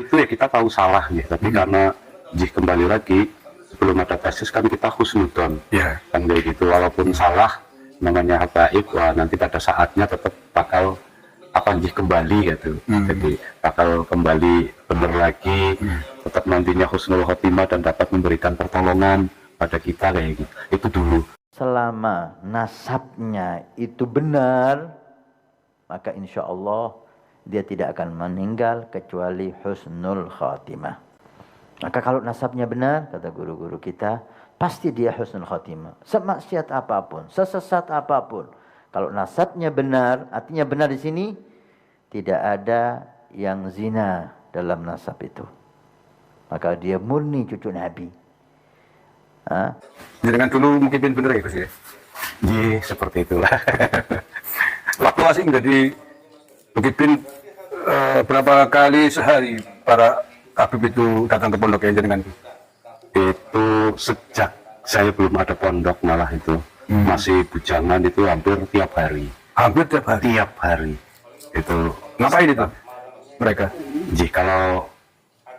itu ya kita tahu salah ya, tapi karena kembali lagi sebelum ada tesis kan kita husnudon kan kayak gitu, walaupun salah namanya habaib, wah nanti pada saatnya tetap bakal kembali gitu. Jadi bakal kembali bener lagi, tetap nantinya husnul khotimah dan dapat memberikan pertolongan pada kita kayak gitu. Itu dulu. Selama nasabnya itu benar, maka insya Allah dia tidak akan meninggal kecuali husnul khatimah. Maka kalau nasabnya benar, kata guru-guru kita, pasti dia husnul khatimah. Semaksiat apapun, sesesat apapun, kalau nasabnya benar, artinya benar di sini tidak ada yang zina dalam nasab itu, maka dia murni cucu Nabi. Dengan dulu mungkin bener ya Gus ya? Iya, seperti itulah. Waktu masih menjadi mungkin berapa kali sehari para Habib itu datang ke pondok yang jenengan? Itu sejak saya belum ada pondok malah itu. Masih bujangan itu hampir tiap hari. Hampir tiap hari? Tiap hari. Itu. Ngapain itu mereka? Jadi kalau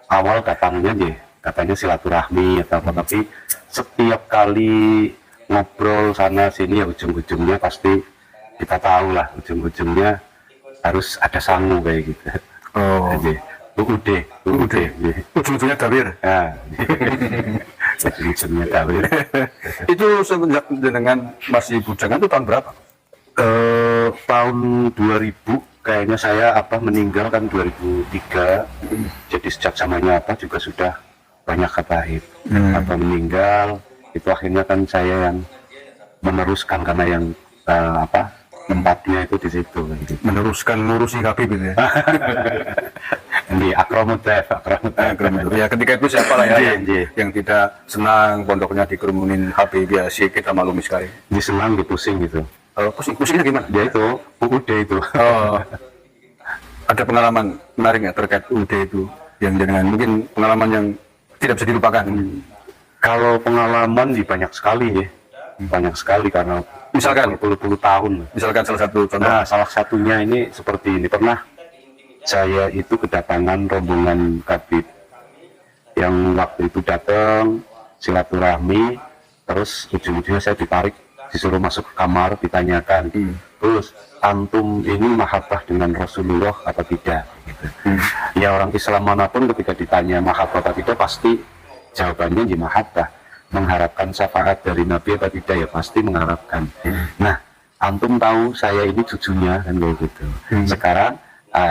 awal datangnya katanya silaturahmi atau apa, tapi setiap kali ngobrol sana sini ya ujung-ujungnya pasti kita tahu lah, ujung-ujungnya harus ada sangu kayak gitu. Oh. Jadi ujung-ujungnya dawir. Nah, ujung-ujungnya dawir. Itu semenjak dengan masih bujangan itu tahun berapa? Tahun 2000 kayaknya saya meninggal kan 2003. Jadi sejak zamannya juga sudah banyak habaib meninggal, itu akhirnya kan saya yang meneruskan karena yang tempatnya itu di situ gitu. Meneruskan ngurusi Habib itu ya. Di Akromutef. Ya ketika itu siapa lah ya yang tidak senang pondoknya dikerumunin Habib, ya sih kita maklumi sekali. Disenang, dipusing gitu. Pusingnya gimana? Dia itu UUD itu. Oh. Ada pengalaman menarik ya terkait UUD itu yang dengan mungkin pengalaman yang tidak bisa dilupakan? Kalau pengalaman banyak sekali ya. Banyak sekali karena misalkan puluh tahun. Misalkan salah satu contoh. Nah, salah satunya ini seperti ini. Pernah saya itu kedatangan rombongan Habib yang waktu itu datang silaturahmi, terus ujung-ujungnya saya ditarik, disuruh masuk ke kamar, ditanyakan, terus antum ini mahabbah dengan Rasulullah apa tidak? Gitu. Ya orang Islam manapun ketika ditanya mahabbah apa tidak pasti jawabannya mahabbah. Mengharapkan syafaat dari Nabi apa tidak, ya pasti mengharapkan. Nah, antum tahu saya ini cucunya kan kayak gitu. Sekarang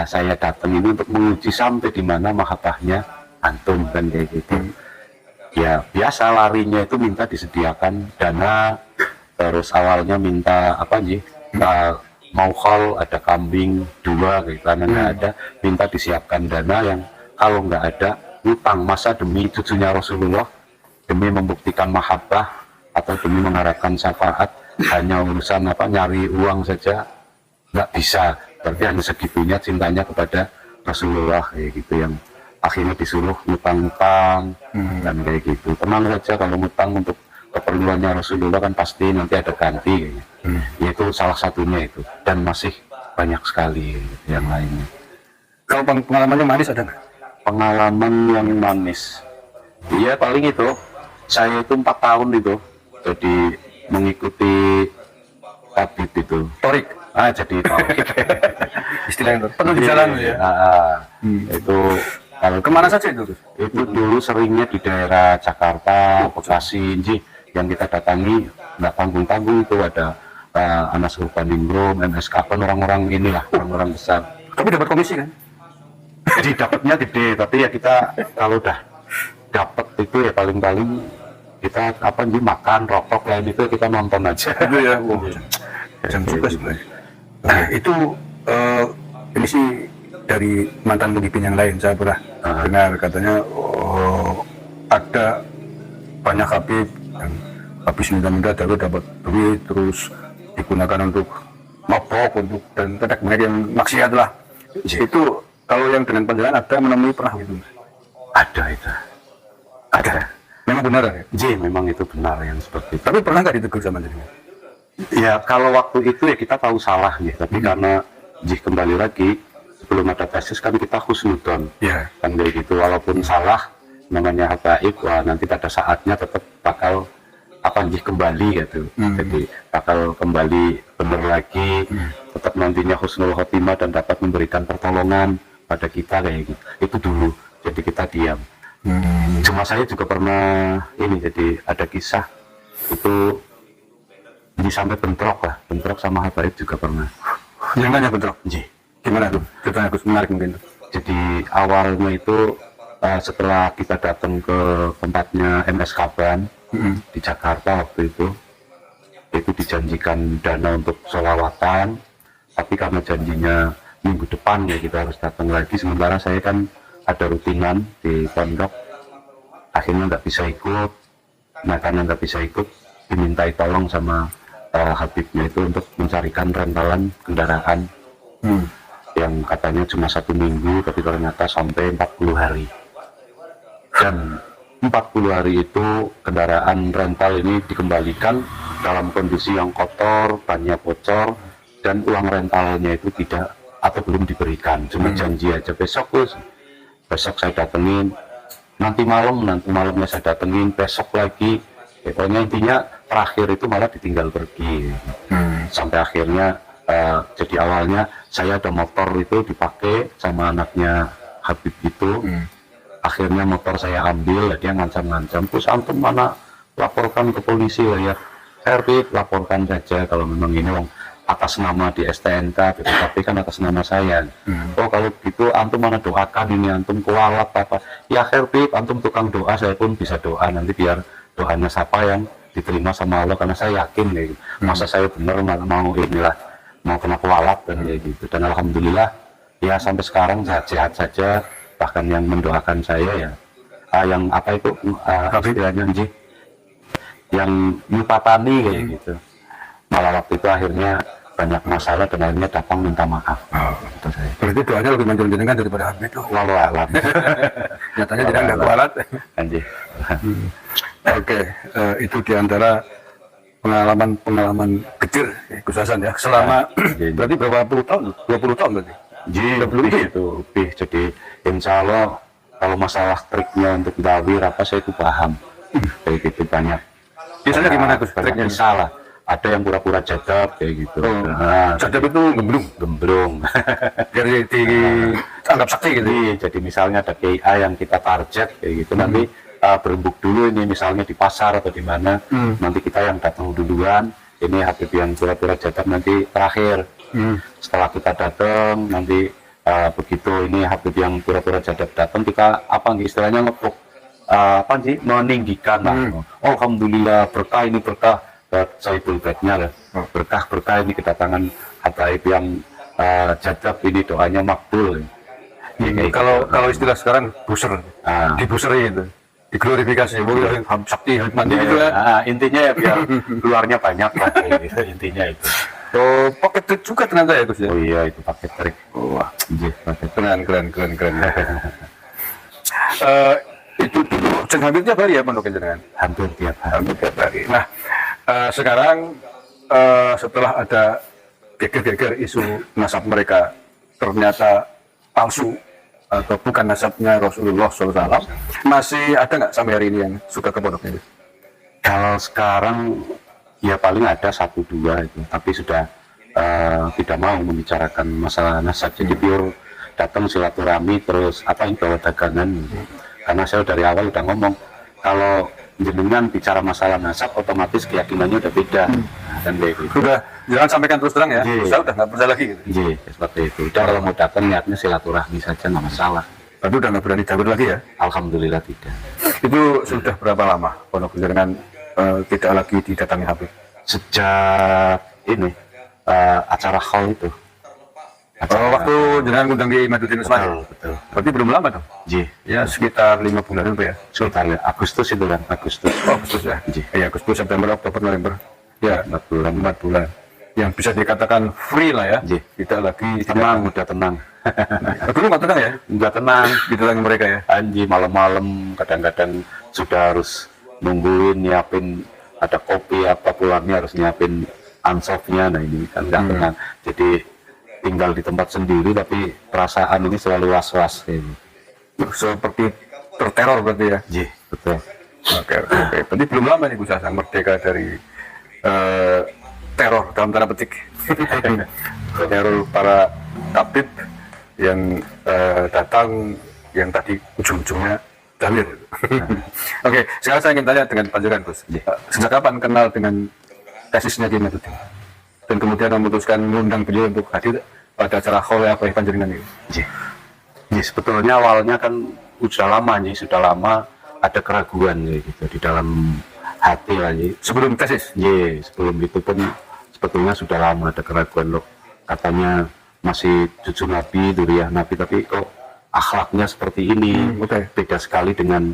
saya datang ini untuk menguji sampai di mana mahabbahnya antum kan kayak gitu. Ya biasa larinya itu minta disediakan dana, terus awalnya minta mau khol, ada kambing 2 gitu, karena nggak ada, minta disiapkan dana yang kalau nggak ada utang, masa demi cucunya Rasulullah, demi membuktikan mahabbah atau demi mengharapkan syafaat hanya urusan nyari uang saja nggak bisa, berarti hanya segitunya cintanya kepada Rasulullah kayak gitu, yang akhirnya disuruh ngutang-ngutang dan kayak gitu. Tenang saja, kalau ngutang untuk keperluannya Rasulullah kan pasti nanti ada ganti kayaknya. Yaitu salah satunya itu, dan masih banyak sekali yang lainnya. Kalau pengalamannya manis ada nggak? Pengalaman yang manis, iya paling itu saya itu 4 tahun itu jadi mengikuti Habib itu Torik. Jadi torik. Istilahnya penuh di jalan ya. Itu kalau kemana saja itu? Itu dulu seringnya di daerah Jakarta, Bekasi, yang kita datangi nggak tanggung-tanggung, itu ada Anas Urbaningrum, MSK, orang-orang inilah, orang-orang besar. Tapi dapat komisi kan? Jadi dapatnya gede, tapi ya kita kalau udah dapat itu ya paling-paling kita makan, rokok, lain itu kita nonton aja. Itu ya, jam juga sebenarnya. Nah itu ini sih dari mantan pemimpin yang lain, saya pernah dengar katanya ada banyak Habib yang habis minta-minta dapat duit terus digunakan untuk mabok, untuk dan tindak yang maksiat lah. Itu kalau yang dengan penjelasan ada menemui pernah gitu? Ada itu. Ada. Memang benar ya? Memang itu benar yang seperti itu. Tapi pernah nggak ditegur sama dia? Ya kalau waktu itu ya kita tahu salah ya, tapi karena kembali lagi sebelum ada tesis kan kita husnudon, Ya. kan kayak gitu. Walaupun salah, namanya habaib, wah nanti pada saatnya tetap bakal kembali gitu. Jadi bakal kembali benar lagi, tetap nantinya husnul khotimah dan dapat memberikan pertolongan pada kita kayak gitu. Itu dulu. Jadi kita diam. Cuma saya juga pernah ini, jadi ada kisah itu ini sampai bentrok sama habaib juga pernah. Yang nanya bentrok. Ji. Gimana tuh? Ceritanya Gus, menarik mungkin. Jadi awalnya itu setelah kita datang ke tempatnya MS Kaban di Jakarta waktu itu dijanjikan dana untuk sholawatan, tapi karena janjinya minggu depan ya kita harus datang lagi, sementara saya kan ada rutinan di pondok, akhirnya nggak bisa ikut. Nah karena nggak bisa ikut, dimintai tolong sama Habibnya itu untuk mencarikan rentalan kendaraan yang katanya cuma 1 minggu, tapi ternyata sampai 40 hari. Dan 40 hari itu kendaraan rental ini dikembalikan dalam kondisi yang kotor, bannya bocor, dan uang rentalnya itu tidak atau belum diberikan, cuma janji aja besok saya datengin, nanti malamnya saya datengin, besok lagi. Pokoknya intinya terakhir itu malah ditinggal pergi. Sampai akhirnya jadi awalnya saya ada motor itu dipakai sama anaknya Habib itu. Akhirnya motor saya ambil, dia ngancam-ngancam, terus antum mana laporkan ke polisi lah ya. Habib laporkan saja kalau memang ini wong atas nama di STNK, BPKB kan atas nama saya. Oh kalau gitu antum mana doakan ini, antum kualat apa. Ya Habib, antum tukang doa, saya pun bisa doa, nanti biar doanya siapa yang diterima sama Allah, karena saya yakin ya, masa saya benar mau inilah, mau kena kualat dan kayak gitu. Dan alhamdulillah ya sampai sekarang sehat-sehat saja, bahkan yang mendoakan saya ya yang apa itu istilahnya yang nyupatani kayak gitu, malah waktu itu akhirnya banyak masalah dan akhirnya datang minta maaf. Itu saya. Berarti doanya lebih manjur jenengan daripada Habib itu. Walau alam. Nyatanya tidak ada kualat. Anjir. Oke, itu diantara pengalaman kecil Gus Hasan ya. Selama berarti berapa puluh tahun? 20 tahun berarti. Lebih itu lebih. Jadi insya Allah kalau masalah triknya untuk dawir apa saya itu paham. Kayak gitu banyak. Biasanya gimana Gus Banyak triknya? salah. Ada yang pura-pura jadab kayak gitu. Nah, Jadab itu gembrung. biar dianggap sakti gitu. Jadi misalnya ada KA yang kita target kayak gitu, nanti berembuk dulu ini misalnya di pasar atau di mana, nanti kita yang datang duluan, ini Habib yang pura-pura jadab nanti terakhir. Setelah kita datang nanti begitu ini Habib yang pura-pura jadab datang, kita istilahnya ngepuk meninggikan lah. Oh, alhamdulillah berkah ini berkah. Saibul Baitnya lah, berkah ini kedatangan Habib yang jadab ini doanya makbul. Kalau istilah sekarang buser, dibuseri itu, diglorifikasi, sakti mandi gitu ya. Intinya ya biar keluarnya banyak lah, gitu. Intinya itu. Oh, pakai trik juga ternyata ya Gus ya. Oh iya itu pakai trik. Wah, pakai trik. Keren. Itu dulu Ceng Habib tiap hari ya pondoknya jenengan? Hampir tiap hari. Nah, sekarang setelah ada geger-geger isu nasab mereka ternyata palsu atau bukan nasabnya Rasulullah SAW, masih ada nggak sampai hari ini yang suka ke pondoknya? Kalau sekarang ya paling ada 1-2 itu, tapi sudah tidak mau membicarakan masalah nasab. Jadi pure datang silaturahmi terus yang bawa dagangan. Karena saya dari awal udah ngomong kalau jenengan bicara masalah nasab otomatis keyakinannya udah beda. Dan kayak gitu. Udah, jangan sampaikan terus terang ya. Saya udah nggak percaya lagi gitu. Iya, seperti itu. Udah kalau mau datang niatnya silaturahmi saja, nggak masalah. Tapi udah nggak berani cabut lagi ya? Alhamdulillah tidak. Itu sudah berapa lama pondok jenengan tidak lagi didatangi Habib? Sejak ini acara haul itu. Waktu jenengan ngundang di Maduddin Usmani? Betul. Berarti belum lama dong? Iya. Ya sekitar 5 bulan itu ya? Sekitar Agustus itu kan, Agustus. Oh, Agustus ya? Iya, Agustus, September, Oktober, November. Ya, 4 bulan. Yang bisa dikatakan free lah ya? Iya. Tidak lagi Tenang, udah tenang. Dulu nggak tenang ya? Nggak tenang. Didatangi mereka ya? Anji malam-malam kadang-kadang sudah harus nungguin nyiapin ada kopi apa pulangnya harus nyiapin ansofnya. Nah ini kan nggak tenang. Jadi tinggal di tempat sendiri tapi perasaan ini selalu was-was gitu. Seperti terteror berarti ya. Iya, betul. Oke. Berarti belum lama nih Gus Hasan merdeka dari teror dalam tanda petik. Teror para tabib yang datang yang tadi ujung-ujungnya dalil. Oke, sekarang saya ingin tanya dengan panjenengan Gus. Sejak kapan kenal dengan tesisnya Kiai Madudin? Dan kemudian memutuskan mengundang beliau untuk hadir pada acara khawaya apa panjenengan ini? Ya, sebetulnya awalnya kan sudah lama ada keraguan gitu di dalam hati lah. Sebelum tesis? Ya, sebelum itu pun sebetulnya sudah lama ada keraguan loh. Katanya masih cucu Nabi, Duriyah Nabi, tapi kok akhlaknya seperti ini. Beda sekali dengan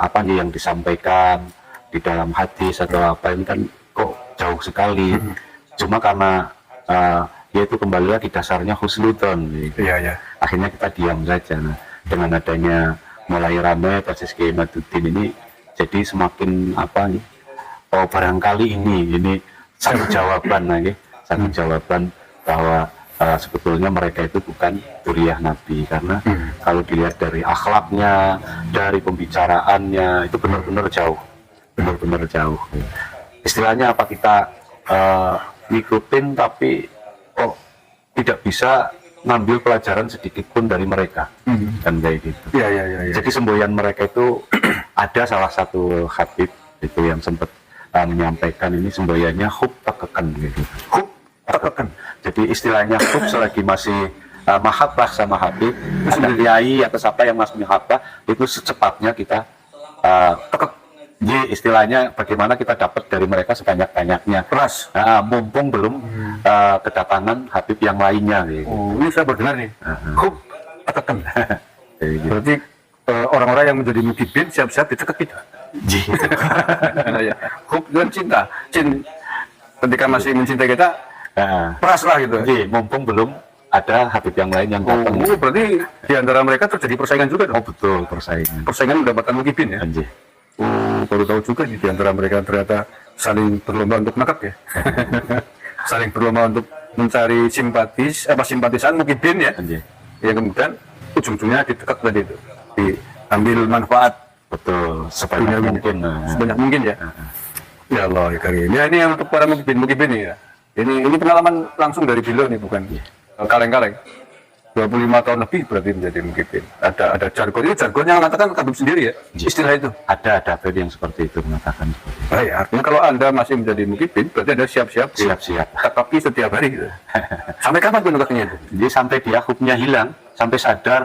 apa yang disampaikan di dalam hadis atau apa ini kan kok jauh sekali. Cuma karena ya itu kembali lagi dasarnya husnudzon gitu. Iya. Akhirnya kita diam saja. Nah, dengan adanya mulai ramai tesis Kiai Madudin ini jadi semakin apa nih, oh barangkali ini satu jawaban lagi, satu jawaban bahwa sebetulnya mereka itu bukan Duriyah Nabi, karena kalau dilihat dari akhlaknya, dari pembicaraannya itu benar-benar jauh. Istilahnya apa, kita ngikutin tapi kok tidak bisa ngambil pelajaran sedikit pun dari mereka, kan kayak gitu. Iya. Jadi semboyan mereka itu ada salah satu habib itu yang sempat menyampaikan ini semboyannya hub takeken gitu. Hub takeken. Jadi istilahnya hub selagi masih mahabbah sama habib, ada kiai atau siapa yang masih mahabbah itu secepatnya kita tekek. Jadi istilahnya bagaimana kita dapat dari mereka sebanyak-banyaknya. Keras. Mumpung belum kedatangan habib yang lainnya. Gitu. Oh, ini saya berdengar nih. Hub tekan. Gitu. Berarti orang-orang yang menjadi mukibin siap-siap ditekek kita. Hub dan cinta. Ketika masih mencintai kita, peras lah gitu. Jadi mumpung belum ada habib yang lain yang datang. Oh, berarti di antara mereka terjadi persaingan juga dong? Oh betul, persaingan. Persaingan mendapatkan mukibin ya? Anjir. Oh, baru tahu juga nih di antara mereka ternyata saling berlomba untuk nakak ya. Saling berlomba untuk mencari simpatisan mukibin ya. Anjir. Yang kemudian ujung-ujungnya ditekak tadi itu. Diambil manfaat. Betul, sebanyak mungkin. Sebanyak mungkin ya. Ya Allah ya Karim. Ya ini yang untuk para mukibin ya. Ini pengalaman langsung dari beliau nih, bukan kaleng-kaleng. 25 tahun lebih berarti menjadi mukibin. Ada jargon, ini jargon yang mengatakan Habib sendiri ya, istilah itu. Ada habib yang seperti itu mengatakan seperti itu. Baik, artinya kalau Anda masih menjadi mukibin, berarti Anda siap-siap tetapi setiap hari gitu. Sampai kapan pun tekaknya itu? Jadi sampai dia hubnya hilang, sampai sadar.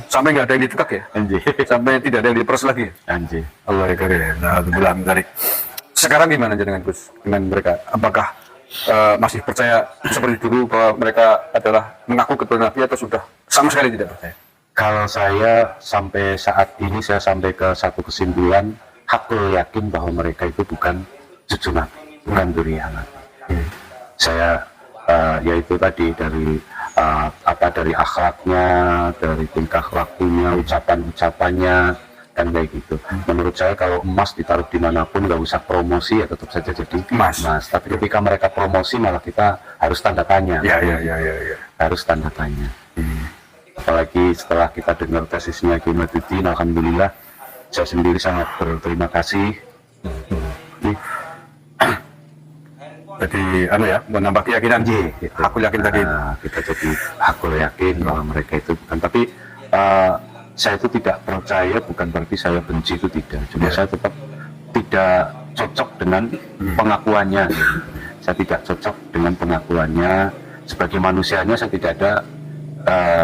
Sampai nggak ada yang ditekak ya? Anjir. Sampai tidak ada yang diperes lagi ya? Anjir. Allah ya Karim. Nah, alhamdulillah menarik. Sekarang gimana dengan Gus? Dengan mereka? Apakah masih percaya seperti dulu bahwa mereka adalah mengaku keturunan Nabi atau sudah sama sekali tidak percaya? Kalau saya sampai saat ini saya sampai ke satu kesimpulan, hakul yakin bahwa mereka itu bukan cucu Nabi, bukan Duriyah Nabi. Saya yaitu tadi dari dari akhlaknya, dari tingkah lakunya, ucapannya kan kayak gitu. Menurut saya kalau emas ditaruh dimanapun nggak usah promosi ya tetap saja jadi emas. Tapi ketika mereka promosi malah kita harus tanda tanya. Ya. Harus tanda tanya. Apalagi setelah kita dengar tesisnya Kiai Madudin, alhamdulillah saya sendiri sangat berterima kasih. Jadi menambah keyakinan. Gitu. Aku yakin tadi. Kita jadi aku yakin bahwa mereka itu bukan. Tapi saya itu tidak percaya, bukan berarti saya benci, itu tidak. Cuma saya tetap tidak cocok dengan pengakuannya. Saya tidak cocok dengan pengakuannya. Sebagai manusianya saya tidak ada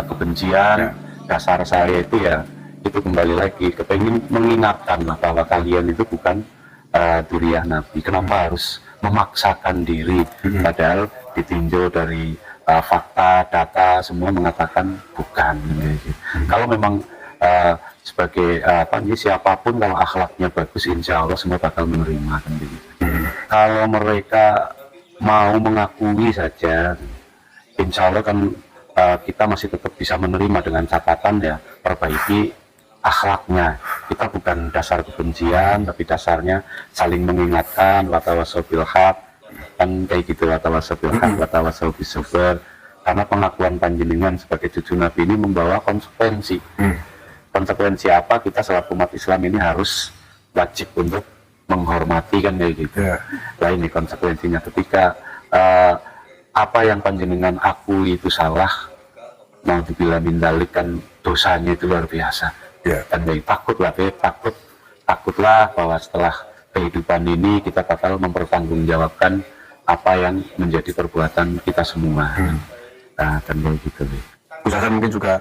kebencian. Dasar saya itu itu kembali lagi kepengen mengingatkan bahwa kalian itu bukan Duriyah Nabi. Kenapa harus memaksakan diri? Padahal ditinjau dari fakta, data semua mengatakan bukan. Kalau memang sebagai siapapun kalau akhlaknya bagus, insya Allah semua bakal menerima kan gitu. Kalau mereka mau mengakui saja, insya Allah kan kita masih tetap bisa menerima dengan catatan perbaiki akhlaknya. Kita bukan dasar kebencian, tapi dasarnya saling mengingatkan, watawasau bil haq, kan kayak gitu, watawasau bil haq watawasau bis sabr. Karena pengakuan panjenengan sebagai cucu Nabi ini membawa konsekuensi. Konsekuensi apa? Kita selaku umat Islam ini harus wajib untuk menghormati, kan kayak gitu. Nah ini konsekuensinya ketika apa yang panjenengan akui itu salah, mau dibilang mindalik kan dosanya itu luar biasa. Kan kayak takutlah bahwa setelah kehidupan ini kita bakal mempertanggungjawabkan apa yang menjadi perbuatan kita semua. Nah, kan kayak gitu nih. Ustaz mungkin juga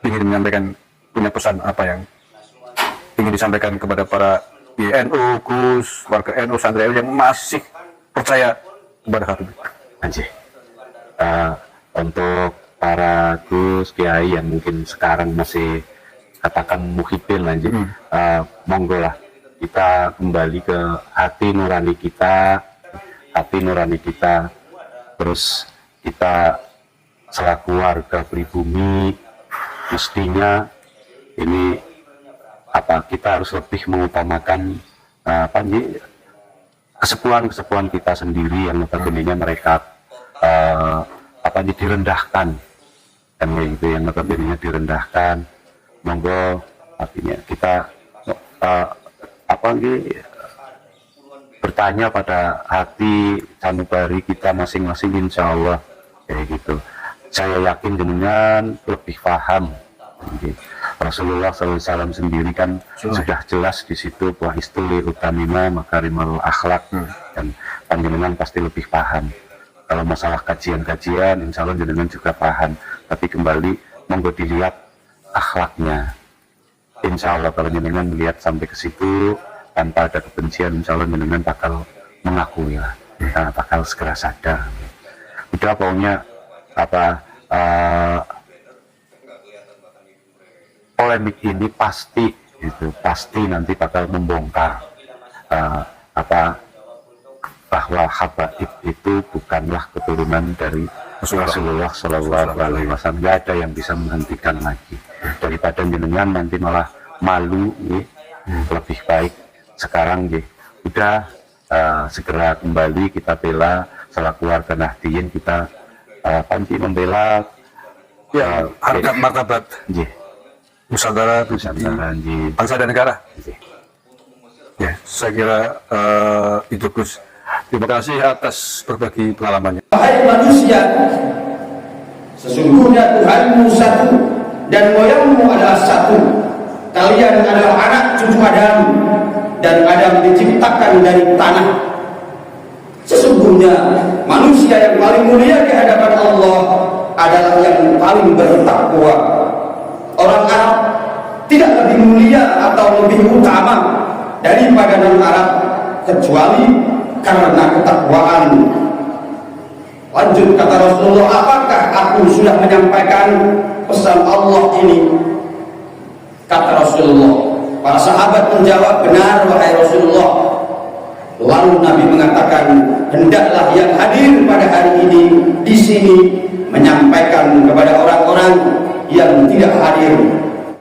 ingin menyampaikan, punya pesan apa yang ingin disampaikan kepada para NU, Gus, warga NU, santri NU yang masih percaya kepada Habib. Anjir. Untuk para Gus, Kiai yang mungkin sekarang masih katakan muhibin lanjut, monggo lah kita kembali ke hati nurani kita, terus kita selaku warga pribumi mestinya ini kita harus lebih mengutamakan kesepuan kita sendiri yang notabene mereka direndahkan, dan itu yang notabene direndahkan. Monggo artinya kita bertanya pada hati sanubari kita masing-masing, insya Allah kayak gitu. Saya yakin dengan lebih paham. Rasulullah SAW sendiri kan sudah jelas di situ bahwa istuli utamina makarimul akhlak, dan panjenengan pasti lebih paham. Kalau masalah kajian-kajian, insya Allah jenengan juga paham. Tapi kembali monggo dilihat akhlaknya. Insya Allah kalau jenengan melihat sampai ke situ tanpa ada kebencian, insya Allah jenengan bakal mengakui lah, bakal segera sadar. Udah pokoknya polemik ini pasti nanti bakal membongkar bahwa habaib itu bukanlah keturunan dari Rasulullah Shallallahu Alaihi Wasallam. Nggak ada yang bisa menghentikan lagi. Daripada jenengan nanti malah malu, lebih baik sekarang udah segera kembali kita bela selaku warga Nahdliyin, kita membela harkat martabat Nusantara, bangsa dan negara. Ya, saya kira itu Gus. Terima kasih atas berbagi pengalamannya. Wahai manusia, sesungguhnya Tuhanmu satu dan moyangmu adalah satu. Kalian adalah anak cucu Adam, dan Adam diciptakan dari tanah. Sesungguhnya manusia yang paling mulia di hadapan Allah adalah yang paling bertakwa. Orang Arab tidak lebih mulia atau lebih utama daripada non-Arab kecuali karena ketakwaan. Lanjut kata Rasulullah, apakah aku sudah menyampaikan pesan Allah ini? Kata Rasulullah. Para sahabat menjawab, benar wahai Rasulullah. Lalu Nabi mengatakan, hendaklah yang hadir pada hari ini di sini menyampaikan kepada orang-orang yang tidak hadir